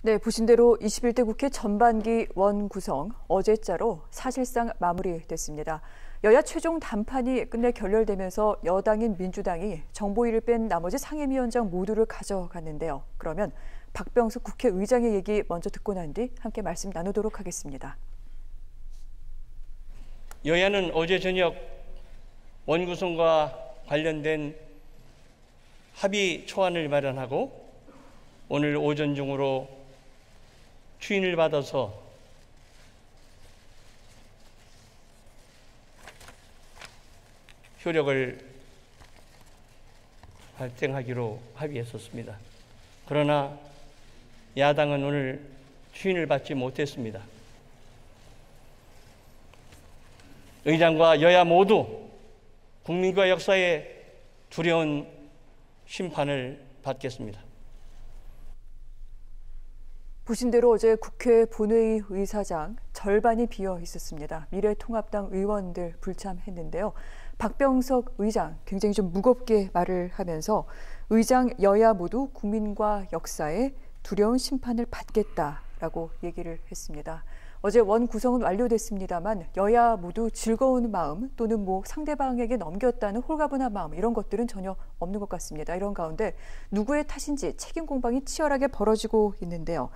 네, 보신 대로 21대 국회 전반기 원구성 어제자로 사실상 마무리됐습니다. 여야 최종 단판이 끝내 결렬되면서 여당인 민주당이 정보위를 뺀 나머지 상임위원장 모두를 가져갔는데요. 그러면 박병석 국회의장의 얘기 먼저 듣고 난 뒤 함께 말씀 나누도록 하겠습니다. 여야는 어제 저녁 원구성과 관련된 합의 초안을 마련하고 오늘 오전 중으로 추인을 받아서 효력을 발생하기로 합의했었습니다. 그러나 야당은 오늘 추인을 받지 못했습니다. 의장과 여야 모두 국민과 역사에 두려운 심판을 받겠습니다. 보신 대로 어제 국회 본회의 의사장 절반이 비어 있었습니다. 미래통합당 의원들 불참했는데요. 박병석 의장 굉장히 좀 무겁게 말을 하면서 의장 여야 모두 국민과 역사에 두려운 심판을 받겠다라고 얘기를 했습니다. 어제 원 구성은 완료됐습니다만 여야 모두 즐거운 마음 또는 상대방에게 넘겼다는 홀가분한 마음 이런 것들은 전혀 없는 것 같습니다. 이런 가운데 누구의 탓인지 책임 공방이 치열하게 벌어지고 있는데요.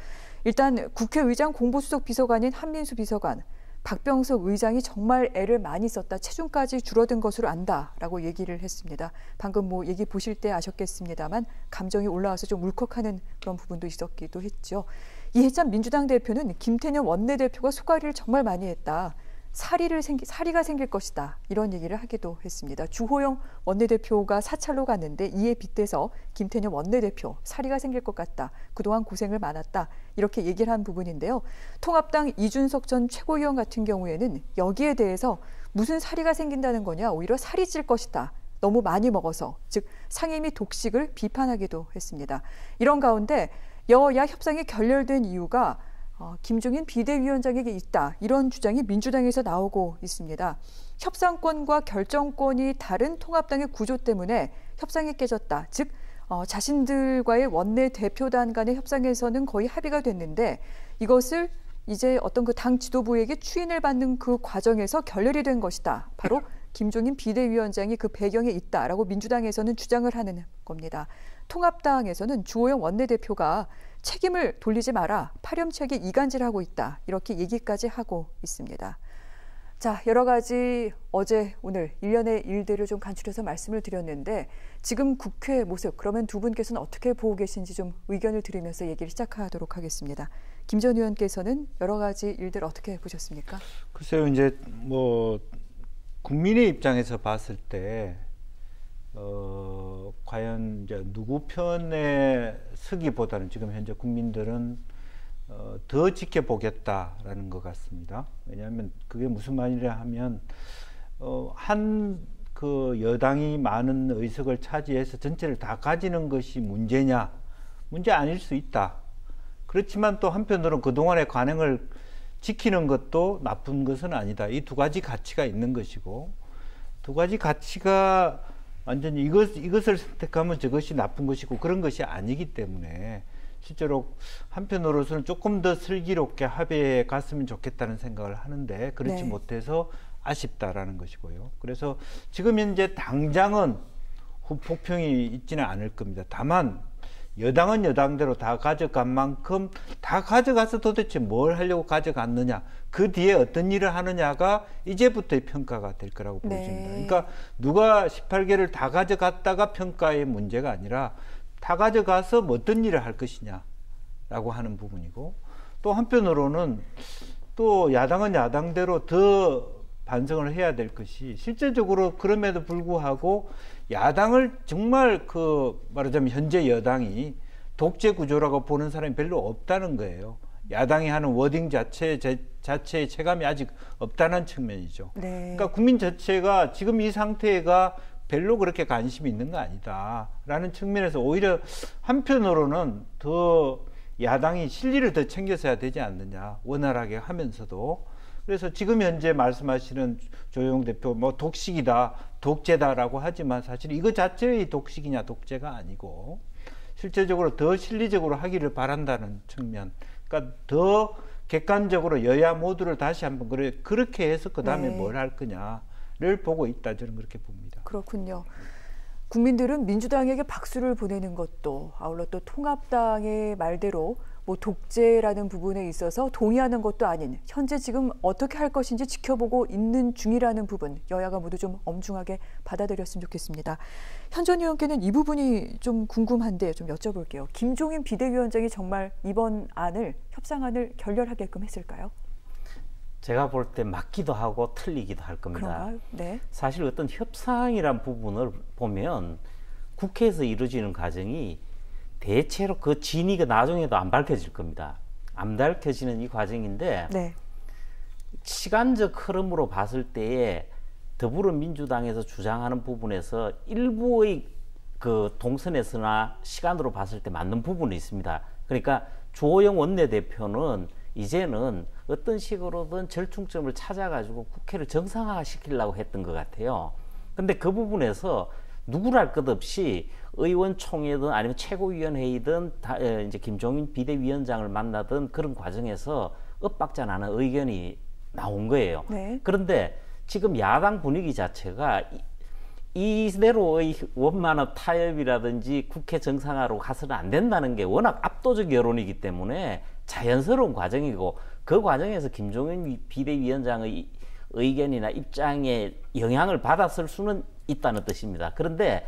일단 국회의장 공보수석 비서관인 한민수 비서관, 박병석 의장이 정말 애를 많이 썼다. 체중까지 줄어든 것으로 안다라고 얘기를 했습니다. 방금 얘기 보실 때 아셨겠습니다만 감정이 올라와서 좀 울컥하는 그런 부분도 있었기도 했죠. 이해찬 민주당 대표는 김태년 원내대표가 속앓이를 정말 많이 했다. 사리가 생길 것이다. 이런 얘기를 하기도 했습니다. 주호영 원내대표가 사찰로 갔는데 이에 빗대서 김태년 원내대표 사리가 생길 것 같다. 그동안 고생을 많았다. 이렇게 얘기를 한 부분인데요. 통합당 이준석 전 최고위원 같은 경우에는 여기에 대해서 무슨 사리가 생긴다는 거냐. 오히려 살이 찔 것이다. 너무 많이 먹어서. 즉 상임위 독식을 비판하기도 했습니다. 이런 가운데 여야 협상이 결렬된 이유가 김종인 비대위원장에게 있다. 이런 주장이 민주당에서 나오고 있습니다. 협상권과 결정권이 다른 통합당의 구조 때문에 협상이 깨졌다. 즉 자신들과의 원내대표단 간의 협상에서는 거의 합의가 됐는데 이것을 이제 어떤 그 당 지도부에게 추인을 받는 그 과정에서 결렬이 된 것이다. 바로 김종인 비대위원장이 그 배경에 있다라고 민주당에서는 주장을 하는 겁니다. 통합당에서는 주호영 원내대표가 책임을 돌리지 마라. 파렴치하게 이간질하고 있다. 이렇게 얘기까지 하고 있습니다. 자, 여러 가지 어제 오늘 일련의 일들을 좀 간추려서 말씀을 드렸는데 지금 국회 모습 그러면 두 분께서는 어떻게 보고 계신지 좀 의견을 들으면서 얘기를 시작하도록 하겠습니다. 김 전 의원께서는 여러 가지 일들 어떻게 보셨습니까? 글쎄요, 이제 국민의 입장에서 봤을 때 과연 이제 누구 편에 서기보다는 지금 현재 국민들은 더 지켜보겠다라는 것 같습니다. 왜냐하면 그게 무슨 말이냐 하면 그 여당이 많은 의석을 차지해서 전체를 다 가지는 것이 문제냐? 문제 아닐 수 있다. 그렇지만 또 한편으로는 그동안의 관행을 지키는 것도 나쁜 것은 아니다. 이 두 가지 가치가 있는 것이고 두 가지 가치가 완전히 이것을 선택하면 저것이 나쁜 것이고 그런 것이 아니기 때문에 실제로 한편으로서는 조금 더 슬기롭게 합의해 갔으면 좋겠다는 생각을 하는데 그렇지 못해서 아쉽다라는 것이고요. 그래서 지금 현재 당장은 후폭풍이 있지는 않을 겁니다. 다만 여당은 여당대로 다 가져간 만큼 다 가져가서 도대체 뭘 하려고 가져갔느냐, 그 뒤에 어떤 일을 하느냐가 이제부터의 평가가 될 거라고 보여집니다. 그러니까 누가 18개를 다 가져갔다가 평가의 문제가 아니라 다 가져가서 어떤 일을 할 것이냐라고 하는 부분이고, 또 한편으로는 또 야당은 야당대로 더 반성을 해야 될 것이, 실제적으로 그럼에도 불구하고 야당을 정말 말하자면 현재 여당이 독재 구조라고 보는 사람이 별로 없다는 거예요. 야당이 하는 워딩 자체의 체감이 아직 없다는 측면이죠. 그러니까 국민 자체가 지금 이 상태가 별로 그렇게 관심이 있는 거 아니다라는 측면에서 오히려 한편으로는 더 야당이 실리를 더 챙겨서야 되지 않느냐, 원활하게 하면서도. 그래서 지금 현재 말씀하시는 조영 대표 독식이다, 독재다라고 하지만 사실 이거 자체의 독식이냐 독재가 아니고 실제적으로 더 실리적으로 하기를 바란다는 측면. 그러니까 더 객관적으로 여야 모두를 다시 한번 그렇게 해서 그다음에 네. 뭘 할 거냐를 보고 있다. 저는 그렇게 봅니다. 그렇군요. 국민들은 민주당에게 박수를 보내는 것도 아울러 또 통합당의 말대로 뭐 독재라는 부분에 있어서 동의하는 것도 아닌 현재 지금 어떻게 할 것인지 지켜보고 있는 중이라는 부분 여야가 모두 좀 엄중하게 받아들였으면 좋겠습니다. 현 전 의원께는 이 부분이 좀 궁금한데 좀 여쭤볼게요. 김종인 비대위원장이 정말 이번 안을 협상안을 결렬하게끔 했을까요? 제가 볼 때 맞기도 하고 틀리기도 할 겁니다. 그런가요? 네. 사실 어떤 협상이란 부분을 보면 국회에서 이루어지는 과정이 대체로 그 진위가 나중에도 안 밝혀질 겁니다. 안 밝혀지는 이 과정인데 네. 시간적 흐름으로 봤을 때에 더불어민주당에서 주장하는 부분에서 일부의 그 동선에서나 시간으로 봤을 때 맞는 부분이 있습니다. 그러니까 주호영 원내대표는 이제는 어떤 식으로든 절충점을 찾아가지고 국회를 정상화시키려고 했던 것 같아요. 근데 그 부분에서 누구랄 것 없이 의원총회든 아니면 최고위원회의든 이제 김종인 비대위원장을 만나던 그런 과정에서 엇박자 나는 의견이 나온 거예요. 네. 그런데 지금 야당 분위기 자체가 이대로의 원만한 타협이라든지 국회 정상화로 가서는 안 된다는 게 워낙 압도적 여론이기 때문에 자연스러운 과정이고 그 과정에서 김종인 비대위원장의 의견이나 입장에 영향을 받았을 수는 있다는 뜻입니다. 그런데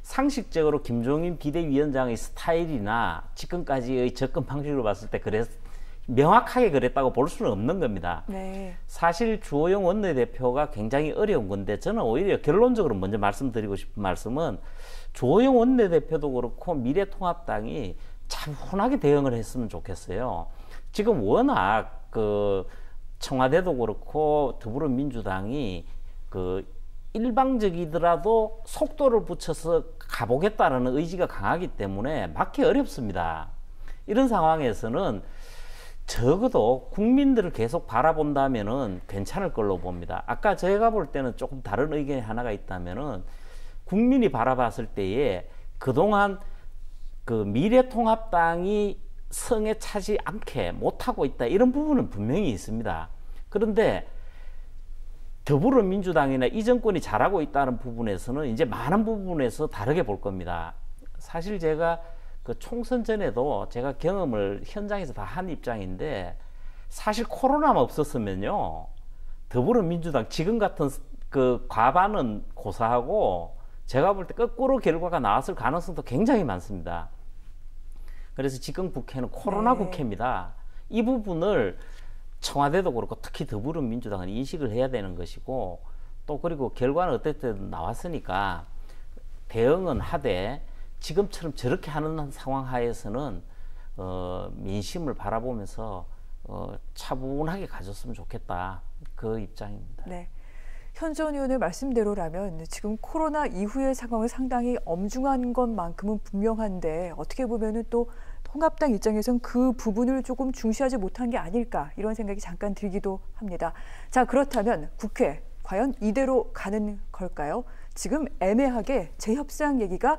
상식적으로 김종인 비대위원장의 스타일이나 지금까지의 접근 방식으로 봤을 때 명확하게 그랬다고 볼 수는 없는 겁니다. 네. 사실 주호영 원내대표가 굉장히 어려운 건데 저는 오히려 결론적으로 먼저 말씀드리고 싶은 말씀은 주호영 원내대표도 그렇고 미래통합당이 차분하게 대응을 했으면 좋겠어요. 지금 워낙 그 청와대도 그렇고 더불어민주당이 그 일방적이더라도 속도를 붙여서 가보겠다는 의지가 강하기 때문에 막기 어렵습니다. 이런 상황에서는 적어도 국민들을 계속 바라본다면은 괜찮을 걸로 봅니다. 아까 제가 볼 때는 조금 다른 의견이 하나가 있다면은 국민이 바라봤을 때에 그동안 그 미래통합당이 성에 차지 않게 못하고 있다 이런 부분은 분명히 있습니다. 그런데 더불어민주당이나 이 정권이 잘하고 있다는 부분에서는 이제 많은 부분에서 다르게 볼 겁니다. 사실 제가 그 총선 전에도 제가 경험을 현장에서 다 한 입장인데 사실 코로나만 없었으면요 더불어민주당 지금 같은 그 과반은 고사하고 제가 볼 때 거꾸로 결과가 나왔을 가능성도 굉장히 많습니다. 그래서 지금 국회는 코로나 네. 국회입니다. 이 부분을 청와대도 그렇고 특히 더불어민주당은 인식을 해야 되는 것이고 또 그리고 결과는 어쨌든 나왔으니까 대응은 하되 지금처럼 저렇게 하는 상황 하에서는 민심을 바라보면서 차분하게 가졌으면 좋겠다. 그 입장입니다. 네. 현 전 의원의 말씀대로라면 지금 코로나 이후의 상황은 상당히 엄중한 것만큼은 분명한데 어떻게 보면은 또 통합당 입장에선 그 부분을 조금 중시하지 못한 게 아닐까 이런 생각이 잠깐 들기도 합니다. 자, 그렇다면 국회 과연 이대로 가는 걸까요? 지금 애매하게 재협상 얘기가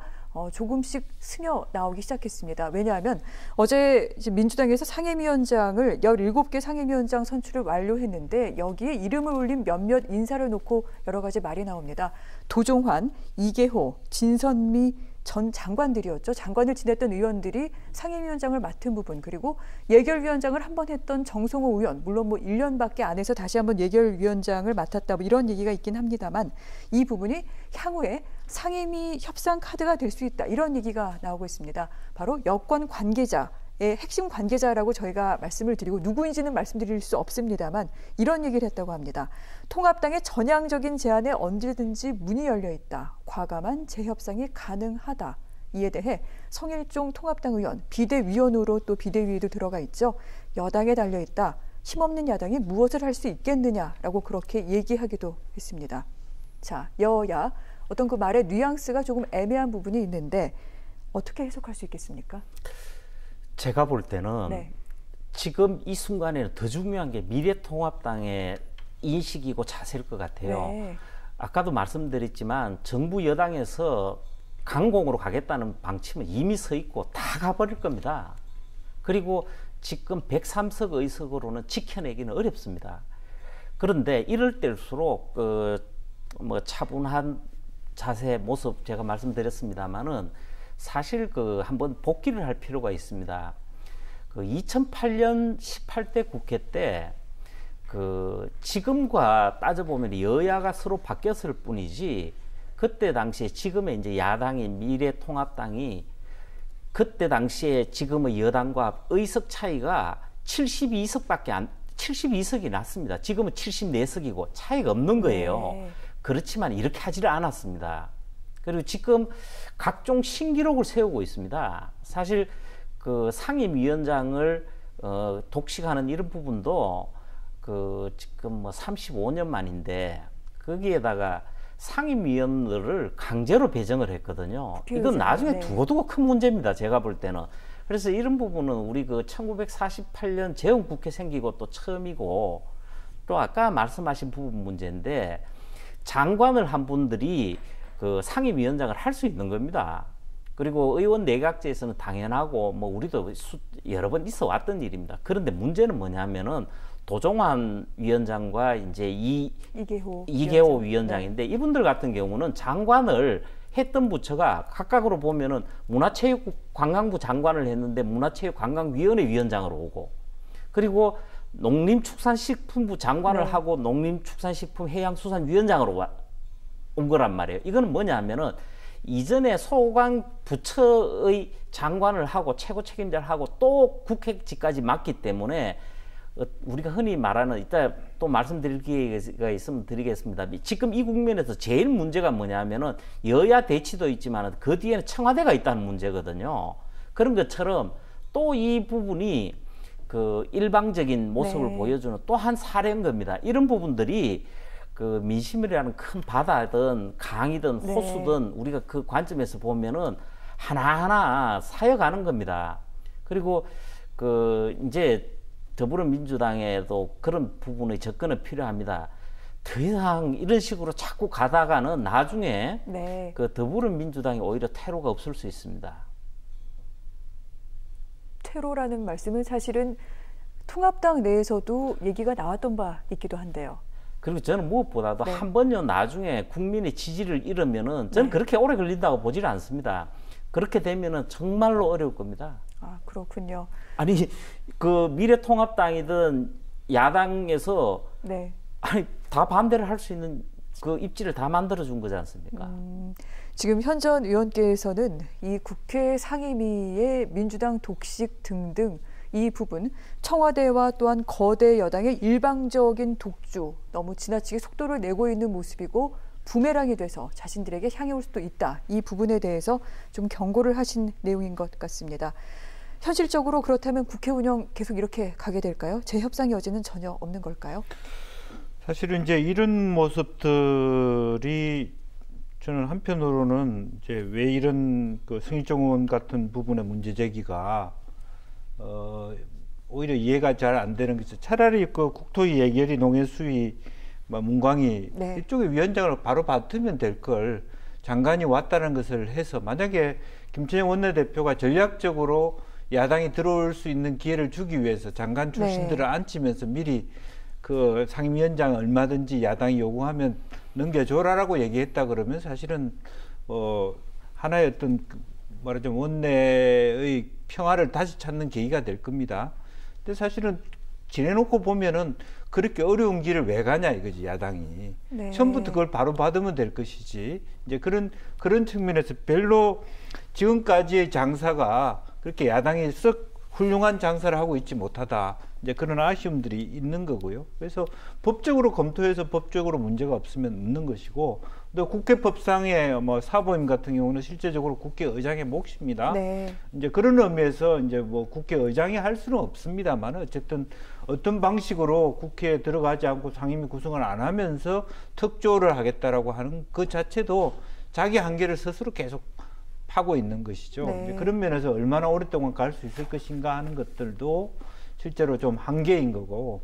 조금씩 스며 나오기 시작했습니다. 왜냐하면 어제 이제 민주당에서 상임위원장을 17개 상임위원장 선출을 완료했는데 여기에 이름을 올린 몇몇 인사를 놓고 여러 가지 말이 나옵니다. 도종환, 이계호, 진선미 전 장관들이었죠. 장관을 지냈던 의원들이 상임위원장을 맡은 부분 그리고 예결위원장을 한 번 했던 정성호 의원 물론 뭐 1년밖에 안 해서 다시 한번 예결위원장을 맡았다 뭐 이런 얘기가 있긴 합니다만 이 부분이 향후에 상임위 협상 카드가 될 수 있다 이런 얘기가 나오고 있습니다. 바로 여권 관계자 핵심 관계자라고 저희가 말씀을 드리고 누구인지는 말씀드릴 수 없습니다만 이런 얘기를 했다고 합니다. 통합당의 전향적인 제안에 언제든지 문이 열려 있다. 과감한 재협상이 가능하다. 이에 대해 성일종 통합당 의원 비대위원으로 또 비대위에도 들어가 있죠. 여당에 달려 있다. 힘없는 야당이 무엇을 할 수 있겠느냐라고 그렇게 얘기하기도 했습니다. 자, 여야 어떤 그 말의 뉘앙스가 조금 애매한 부분이 있는데 어떻게 해석할 수 있겠습니까? 제가 볼 때는 네. 지금 이 순간에는 더 중요한 게 미래통합당의 인식이고 자세일 것 같아요. 네. 아까도 말씀드렸지만 정부 여당에서 강공으로 가겠다는 방침은 이미 서 있고 다 가버릴 겁니다. 그리고 지금 103석 의석으로는 지켜내기는 어렵습니다. 그런데 이럴 때일수록 뭐 차분한 자세 모습 제가 말씀드렸습니다만은 사실 한번 복귀를 할 필요가 있습니다. 2008년 18대 국회 때 지금과 따져보면 여야가 서로 바뀌었을 뿐이지 그때 당시에 지금의 이제 야당인 미래통합당이 그때 당시에 지금의 여당과 의석 차이가 72석이 났습니다. 지금은 74석이고 차이가 없는 거예요. 네. 그렇지만 이렇게 하지를 않았습니다. 그리고 지금 각종 신기록을 세우고 있습니다. 사실 상임위원장을 독식하는 이런 부분도 지금 뭐 35년 만인데 거기에다가 상임위원들을 강제로 배정을 했거든요. 이건 나중에 두고두고 큰 문제입니다. 제가 볼 때는. 그래서 이런 부분은 우리 1948년 재헌국회 생기고 또 처음이고 또 아까 말씀하신 부분 문제인데 장관을 한 분들이 상임위원장을 할 수 있는 겁니다. 그리고 의원 내각제에서는 당연하고 뭐 우리도 여러 번 있어 왔던 일입니다. 그런데 문제는 뭐냐면은 도종환 위원장과 이제 이계호 위원장인데 이분들 같은 경우는 장관을 했던 부처가 각각으로 보면은 문화체육관광부 장관을 했는데 문화체육관광위원회 위원장으로 오고 그리고 농림축산식품부 장관을 하고 농림축산식품해양수산위원장으로 온 거란 말이에요. 이거는 뭐냐 하면은 이전에 소관 부처의 장관을 하고 최고 책임자를 하고 또 국회직까지 맡기 때문에 우리가 흔히 말하는 이따 또 말씀드릴 기회가 있으면 드리겠습니다. 지금 이 국면에서 제일 문제가 뭐냐 하면은 여야 대치도 있지만 그 뒤에는 청와대가 있다는 문제거든요. 그런 것처럼 또 이 부분이 일방적인 모습을 보여주는 또 한 사례인 겁니다. 이런 부분들이 민심이라는 큰 바다든 강이든 호수든 우리가 그 관점에서 보면은 하나하나 사여가는 겁니다. 그리고 이제 더불어민주당에도 그런 부분의 접근이 필요합니다. 더 이상 이런 식으로 자꾸 가다가는 나중에 더불어민주당이 오히려 퇴로가 없을 수 있습니다. 퇴로라는 말씀은 사실은 통합당 내에서도 얘기가 나왔던 바 있기도 한데요. 그리고 저는 무엇보다도 한 번요 나중에 국민의 지지를 잃으면은 저는 그렇게 오래 걸린다고 보지를 않습니다. 그렇게 되면은 정말로 어려울 겁니다. 아, 그렇군요. 아니 미래통합당이든 야당에서 아니 다 반대를 할 수 있는 입지를 다 만들어 준 거지 않습니까? 지금 현 전 의원께서는 이 국회 상임위의 민주당 독식 등등 이 부분 청와대와 또한 거대 여당의 일방적인 독주 너무 지나치게 속도를 내고 있는 모습이고 부메랑이 돼서 자신들에게 향해 올 수도 있다. 이 부분에 대해서 좀 경고를 하신 내용인 것 같습니다. 현실적으로 그렇다면 국회 운영 계속 이렇게 가게 될까요? 재협상 여지는 전혀 없는 걸까요? 사실은 이제 이런 모습들이 저는 한편으로는 이제 왜 이런 승일종 의원 같은 부분의 문제 제기가 오히려 이해가 잘 안 되는 것이 차라리 국토위 예결위 농해수위 문광희 이쪽에 위원장을 바로 맡으면 될 걸 장관이 왔다는 것을 해서 만약에 김천영 원내대표가 전략적으로 야당이 들어올 수 있는 기회를 주기 위해서 장관 출신들을 앉히면서 미리 상임위원장 얼마든지 야당이 요구하면 넘겨줘라라고 얘기했다 그러면 사실은 하나의 어떤 말하자면 원내의 평화를 다시 찾는 계기가 될 겁니다. 근데 사실은 지내놓고 보면은 그렇게 어려운 길을 왜 가냐 이거지 야당이. 처음부터 그걸 바로 받으면 될 것이지. 이제 그런 측면에서 별로 지금까지의 장사가 그렇게 야당이 썩 훌륭한 장사를 하고 있지 못하다. 이제 그런 아쉬움들이 있는 거고요. 그래서 법적으로 검토해서 법적으로 문제가 없으면 없는 것이고, 또 국회법상의 사보임 같은 경우는 실제적으로 국회의장의 몫입니다. 이제 그런 의미에서 이제 국회의장이 할 수는 없습니다만 어쨌든 어떤 방식으로 국회에 들어가지 않고 상임위 구성을 안 하면서 특조를 하겠다라고 하는 그 자체도 자기 한계를 스스로 계속 파고 있는 것이죠. 그런 면에서 얼마나 오랫동안 갈 수 있을 것인가 하는 것들도 실제로 좀 한계인 거고,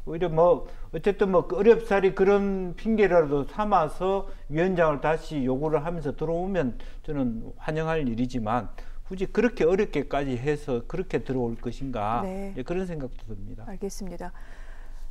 오히려 뭐 어쨌든 뭐 어렵사리 그런 핑계라도 삼아서 위원장을 다시 요구를 하면서 들어오면 저는 환영할 일이지만 굳이 그렇게 어렵게까지 해서 그렇게 들어올 것인가 네. 그런 생각도 듭니다. 알겠습니다.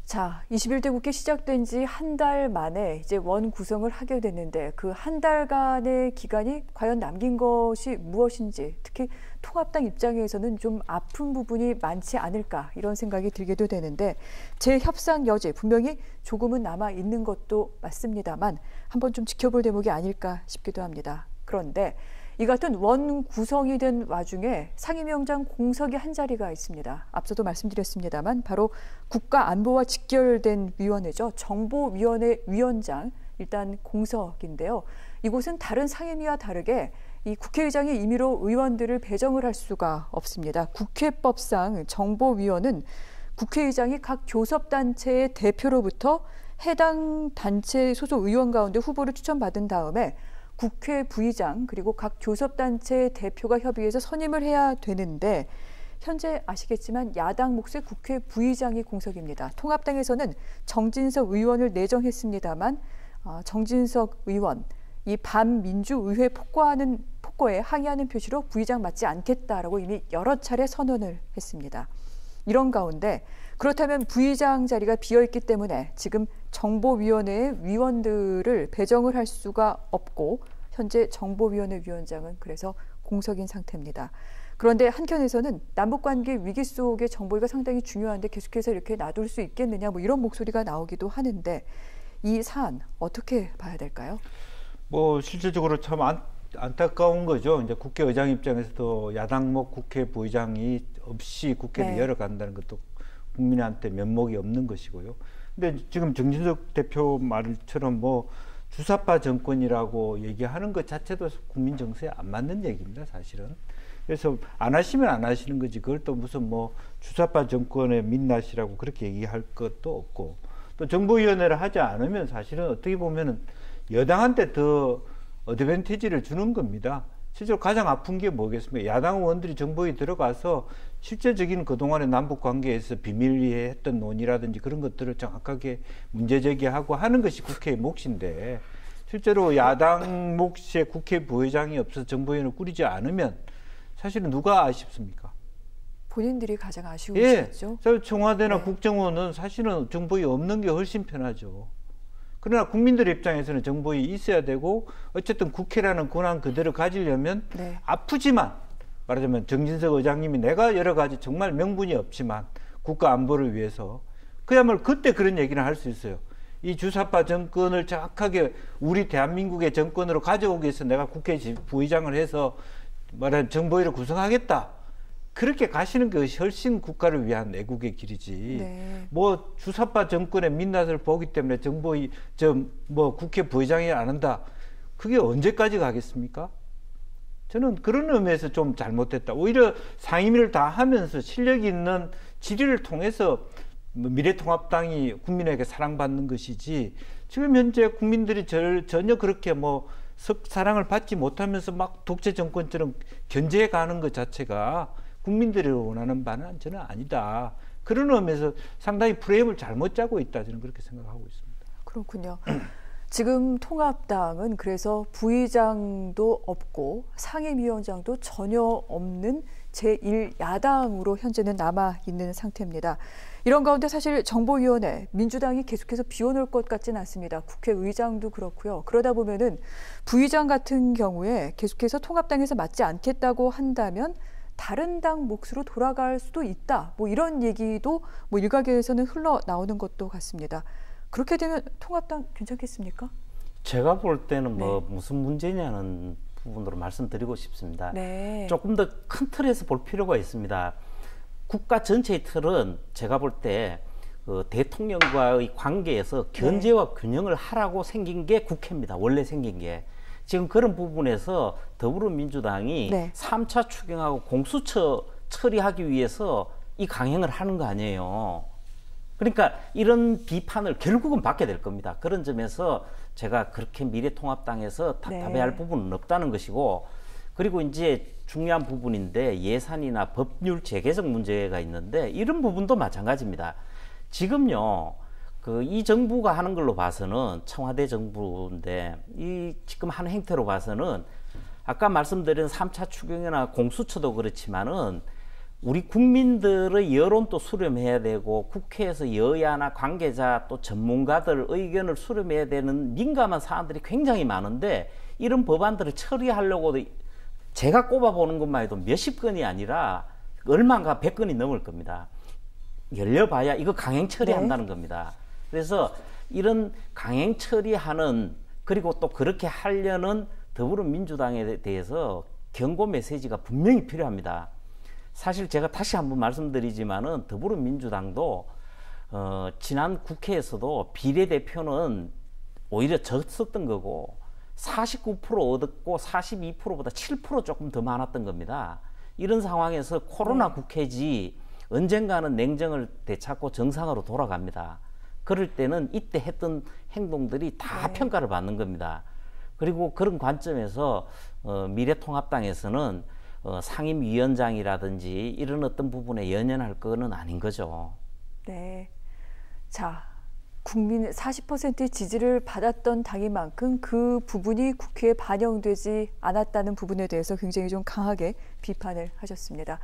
자, 21대 국회 시작된 지 한 달 만에 이제 원 구성을 하게 됐는데 그 한 달간의 기간이 과연 남긴 것이 무엇인지 특히 통합당 입장에서는 좀 아픈 부분이 많지 않을까 이런 생각이 들기도 되는데 재협상 여지 분명히 조금은 남아 있는 것도 맞습니다만 한번 좀 지켜볼 대목이 아닐까 싶기도 합니다. 그런데 이 같은 원 구성이 된 와중에 상임위원장 공석이 한 자리가 있습니다. 앞서도 말씀드렸습니다만 바로 국가안보와 직결된 위원회죠. 정보위원회 위원장 일단 공석인데요. 이곳은 다른 상임위와 다르게 이 국회의장이 임의로 의원들을 배정을 할 수가 없습니다. 국회법상 정보위원은 국회의장이 각 교섭단체의 대표로부터 해당 단체 소속 의원 가운데 후보를 추천받은 다음에 국회 부의장 그리고 각 교섭단체 대표가 협의해서 선임을 해야 되는데 현재 아시겠지만 야당 몫의 국회 부의장이 공석입니다. 통합당에서는 정진석 의원을 내정했습니다만 정진석 의원 이 반민주의회 폭거에 항의하는 표시로 부의장 맡지 않겠다라고 이미 여러 차례 선언을 했습니다. 이런 가운데 그렇다면 부의장 자리가 비어있기 때문에 지금 정보위원회의 위원들을 배정을 할 수가 없고 현재 정보위원회 위원장은 그래서 공석인 상태입니다. 그런데 한켠에서는 남북관계 위기 속에 정보위가 상당히 중요한데 계속해서 이렇게 놔둘 수 있겠느냐 뭐 이런 목소리가 나오기도 하는데 이 사안 어떻게 봐야 될까요? 뭐 실질적으로 참 안타까운 거죠. 이제 국회의장 입장에서도 야당목 국회 부의장이 없이 국회를 네. 열어간다는 것도 국민한테 면목이 없는 것이고요. 근데 지금 정진석 대표 말처럼 뭐 주사파 정권이라고 얘기하는 것 자체도 국민 정서에 안 맞는 얘기입니다, 사실은. 그래서 안 하시면 안 하시는 거지. 그걸 또 무슨 뭐 주사파 정권의 민낯이라고 그렇게 얘기할 것도 없고 또 정보위원회를 하지 않으면 사실은 어떻게 보면은 여당한테 더 어드밴티지를 주는 겁니다. 실제로 가장 아픈 게 뭐겠습니까? 야당 의원들이 정보에 들어가서 실제적인 그동안의 남북 관계에서 비밀리에 했던 논의라든지 그런 것들을 정확하게 문제제기하고 하는 것이 국회의 몫인데 실제로 야당 몫의 국회 부회장이 없어서 정보위원회를 꾸리지 않으면 사실은 누가 아쉽습니까? 본인들이 가장 아쉬우시겠죠? 예, 청와대나 네. 국정원은 사실은 정보위 없는 게 훨씬 편하죠. 그러나 국민들 입장에서는 정보위 있어야 되고 어쨌든 국회라는 권한 그대로 가지려면 네. 아프지만 말하자면 정진석 의장님이 내가 여러 가지 정말 명분이 없지만 국가 안보를 위해서 그야말로 그때 그런 얘기를 할 수 있어요. 이 주사파 정권을 정확하게 우리 대한민국의 정권으로 가져오기 위해서 내가 국회 부의장을 해서 말하자면 정보위를 구성하겠다. 그렇게 가시는 것이 훨씬 국가를 위한 애국의 길이지. 네. 뭐 주사파 정권의 민낯을 보기 때문에 정보위 뭐 국회 부의장이 안 한다. 그게 언제까지 가겠습니까? 저는 그런 의미에서 좀 잘못됐다. 오히려 상임위를 다 하면서 실력 있는 질의를 통해서 미래통합당이 국민에게 사랑받는 것이지 지금 현재 국민들이 전혀 그렇게 뭐 사랑을 받지 못하면서 막 독재 정권처럼 견제해 가는 것 자체가 국민들이 원하는 바는 저는 아니다. 그런 의미에서 상당히 프레임을 잘못 짜고 있다. 저는 그렇게 생각하고 있습니다. 그렇군요. 지금 통합당은 그래서 부의장도 없고 상임위원장도 전혀 없는 제1야당으로 현재는 남아있는 상태입니다. 이런 가운데 사실 정보위원회, 민주당이 계속해서 비워놓을 것 같지는 않습니다. 국회의장도 그렇고요. 그러다 보면은 부의장 같은 경우에 계속해서 통합당에서 맞지 않겠다고 한다면 다른 당 몫으로 돌아갈 수도 있다. 뭐 이런 얘기도 뭐 일각에서는 흘러나오는 것도 같습니다. 그렇게 되면 통합당 괜찮겠습니까? 제가 볼 때는 뭐 네. 무슨 문제냐는 부분으로 말씀드리고 싶습니다. 네. 조금 더 큰 틀에서 볼 필요가 있습니다. 국가 전체의 틀은 제가 볼 때 대통령과의 관계에서 견제와 균형을 하라고 생긴 게 국회입니다. 원래 생긴 게. 지금 그런 부분에서 더불어민주당이 네. 3차 추경하고 공수처 처리하기 위해서 이 강행을 하는 거 아니에요. 그러니까 이런 비판을 결국은 받게 될 겁니다. 그런 점에서 제가 그렇게 미래통합당에서 답답해할 네. 부분은 없다는 것이고, 그리고 이제 중요한 부분인데 예산이나 법률 재개정 문제가 있는데 이런 부분도 마찬가지입니다. 지금요, 이 정부가 하는 걸로 봐서는 청와대 정부인데 이 지금 하는 행태로 봐서는 아까 말씀드린 3차 추경이나 공수처도 그렇지만은 우리 국민들의 여론도 수렴해야 되고 국회에서 여야나 관계자 또 전문가들 의견을 수렴해야 되는 민감한 사안들이 굉장히 많은데 이런 법안들을 처리하려고 제가 꼽아보는 것만 해도 몇십 건이 아니라 얼마인가 100건이 넘을 겁니다. 열려봐야 이거 강행 처리한다는 겁니다. 그래서 이런 강행 처리하는 그리고 또 그렇게 하려는 더불어민주당에 대해서 경고 메시지가 분명히 필요합니다. 사실 제가 다시 한번 말씀드리지만은 더불어민주당도 지난 국회에서도 비례대표는 오히려 졌었던 거고 49% 얻었고 42%보다 7% 조금 더 많았던 겁니다. 이런 상황에서 코로나 국회지 언젠가는 냉정을 되찾고 정상으로 돌아갑니다. 그럴 때는 이때 했던 행동들이 다 평가를 받는 겁니다. 그리고 그런 관점에서 미래통합당에서는 상임위원장이라든지 이런 어떤 부분에 연연할 거는 아닌 거죠. 네. 자, 국민 40%의 지지를 받았던 당인 만큼 그 부분이 국회에 반영되지 않았다는 부분에 대해서 굉장히 좀 강하게 비판을 하셨습니다.